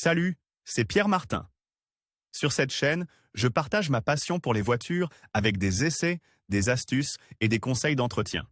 Salut, c'est Pierre Martin. Sur cette chaîne, je partage ma passion pour les voitures avec des essais, des astuces et des conseils d'entretien.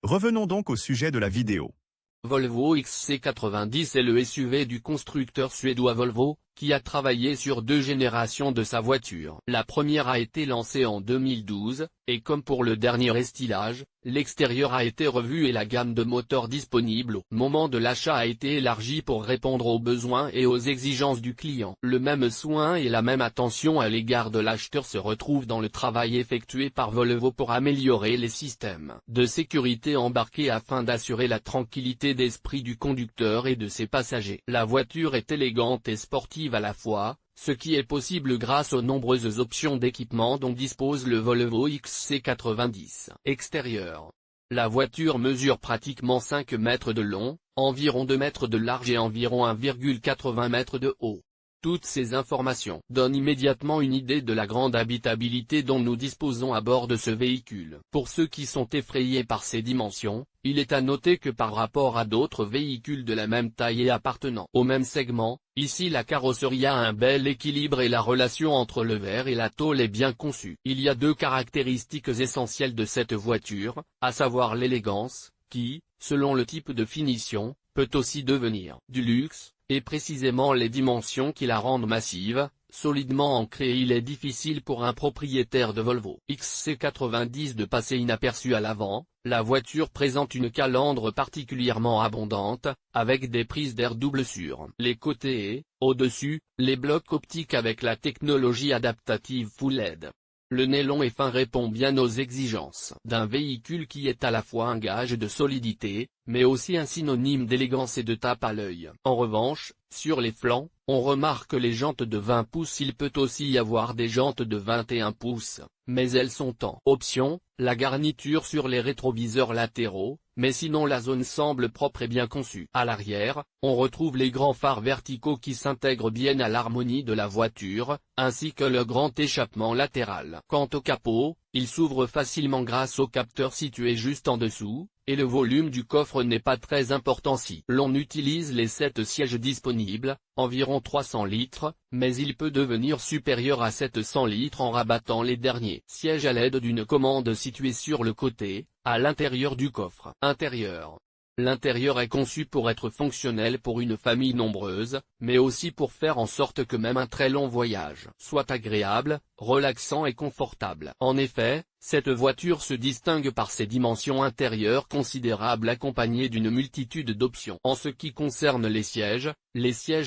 Revenons donc au sujet de la vidéo. Volvo XC90 est le SUV du constructeur suédois Volvo, qui a travaillé sur deux générations de sa voiture. La première a été lancée en 2012, et comme pour le dernier estylage, l'extérieur a été revu et la gamme de moteurs disponible au moment de l'achat a été élargie pour répondre aux besoins et aux exigences du client. Le même soin et la même attention à l'égard de l'acheteur se retrouvent dans le travail effectué par Volvo pour améliorer les systèmes de sécurité embarqués afin d'assurer la tranquillité d'esprit du conducteur et de ses passagers. La voiture est élégante et sportive à la fois, ce qui est possible grâce aux nombreuses options d'équipement dont dispose le Volvo XC90. Extérieur. La voiture mesure pratiquement 5 mètres de long, environ 2 mètres de large et environ 1,80 mètres de haut. Toutes ces informations donnent immédiatement une idée de la grande habitabilité dont nous disposons à bord de ce véhicule. Pour ceux qui sont effrayés par ses dimensions, il est à noter que par rapport à d'autres véhicules de la même taille et appartenant au même segment, ici la carrosserie a un bel équilibre et la relation entre le verre et la tôle est bien conçue. Il y a deux caractéristiques essentielles de cette voiture, à savoir l'élégance, qui, selon le type de finition, peut aussi devenir du luxe, et précisément les dimensions qui la rendent massive, solidement ancrée. Il est difficile pour un propriétaire de Volvo XC90 de passer inaperçu à l'avant. La voiture présente une calandre particulièrement abondante, avec des prises d'air double sur les côtés et, au-dessus, les blocs optiques avec la technologie adaptative Full LED. Le nez long et fin répond bien aux exigences d'un véhicule qui est à la fois un gage de solidité, mais aussi un synonyme d'élégance et de tape à l'œil. En revanche, sur les flancs, on remarque les jantes de 20 pouces. Il peut aussi y avoir des jantes de 21 pouces, mais elles sont en option, la garniture sur les rétroviseurs latéraux, mais sinon la zone semble propre et bien conçue. À l'arrière, on retrouve les grands phares verticaux qui s'intègrent bien à l'harmonie de la voiture, ainsi que le grand échappement latéral. Quant au capot, il s'ouvre facilement grâce au capteur situé juste en dessous, et le volume du coffre n'est pas très important si l'on utilise les 7 sièges disponibles, environ 300 litres, mais il peut devenir supérieur à 700 litres en rabattant les derniers sièges à l'aide d'une commande située sur le côté, à l'intérieur du coffre. Intérieur. L'intérieur est conçu pour être fonctionnel pour une famille nombreuse, mais aussi pour faire en sorte que même un très long voyage soit agréable, relaxant et confortable. En effet, cette voiture se distingue par ses dimensions intérieures considérables accompagnées d'une multitude d'options. En ce qui concerne les sièges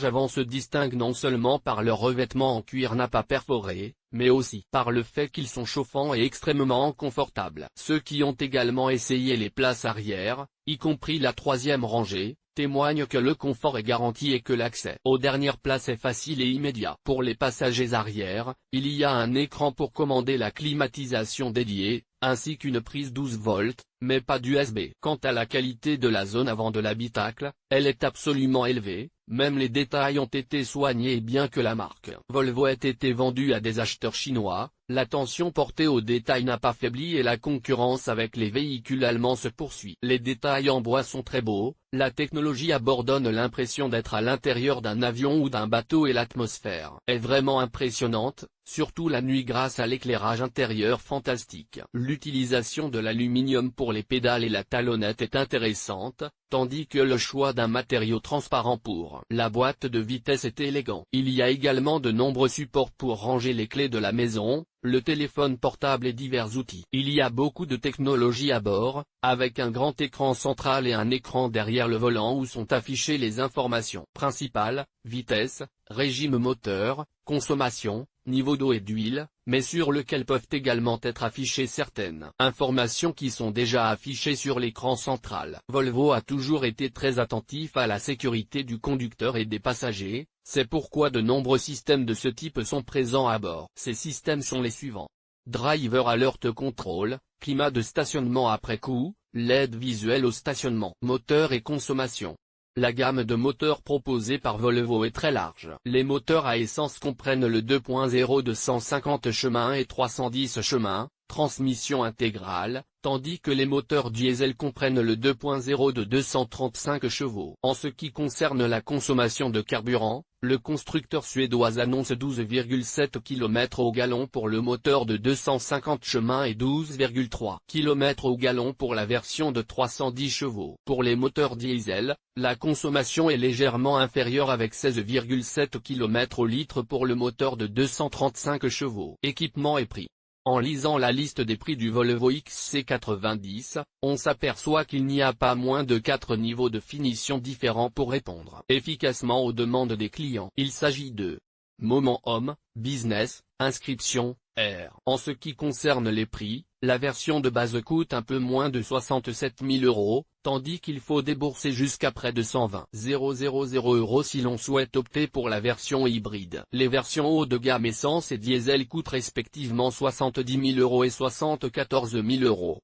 avant se distinguent non seulement par leur revêtement en cuir nappa perforé, mais aussi par le fait qu'ils sont chauffants et extrêmement confortables. Ceux qui ont également essayé les places arrière, y compris la troisième rangée, témoignent que le confort est garanti et que l'accès aux dernières places est facile et immédiat. Pour les passagers arrière, il y a un écran pour commander la climatisation dédiée, ainsi qu'une prise 12 volts, mais pas d'USB. Quant à la qualité de la zone avant de l'habitacle, elle est absolument élevée, même les détails ont été soignés et bien que la marque Volvo ait été vendue à des acheteurs chinois, l'attention portée aux détails n'a pas faibli et la concurrence avec les véhicules allemands se poursuit. Les détails en bois sont très beaux, la technologie à bord donne l'impression d'être à l'intérieur d'un avion ou d'un bateau et l'atmosphère est vraiment impressionnante, surtout la nuit grâce à l'éclairage intérieur fantastique. L'utilisation de l'aluminium pour les pédales et la talonnette est intéressante, tandis que le choix d'un matériau transparent pour la boîte de vitesse est élégant. Il y a également de nombreux supports pour ranger les clés de la maison, le téléphone portable et divers outils. Il y a beaucoup de technologie à bord, avec un grand écran central et un écran derrière le volant où sont affichées les informations principales, vitesse, régime moteur, consommation, niveau d'eau et d'huile, mais sur lequel peuvent également être affichées certaines informations qui sont déjà affichées sur l'écran central. Volvo a toujours été très attentif à la sécurité du conducteur et des passagers, c'est pourquoi de nombreux systèmes de ce type sont présents à bord. Ces systèmes sont les suivants. Driver Alert Control, climat de stationnement après coup, LED visuel au stationnement. Moteur et consommation. La gamme de moteurs proposée par Volvo est très large. Les moteurs à essence comprennent le 2.0 de 150 chemins et 310 chemins, transmission intégrale, tandis que les moteurs diesel comprennent le 2.0 de 235 chevaux. En ce qui concerne la consommation de carburant, le constructeur suédois annonce 12,7 km au gallon pour le moteur de 250 chemins et 12,3 km au gallon pour la version de 310 chevaux. Pour les moteurs diesel, la consommation est légèrement inférieure avec 16,7 km au litre pour le moteur de 235 chevaux. Équipement et prix. En lisant la liste des prix du Volvo XC90, on s'aperçoit qu'il n'y a pas moins de 4 niveaux de finition différents pour répondre efficacement aux demandes des clients. Il s'agit de Moment Homme, Business, Inscription, R. En ce qui concerne les prix, la version de base coûte un peu moins de 67 000 €, tandis qu'il faut débourser jusqu'à près de 120 000 € si l'on souhaite opter pour la version hybride. Les versions haut de gamme essence et diesel coûtent respectivement 70 000 € et 74 000 €.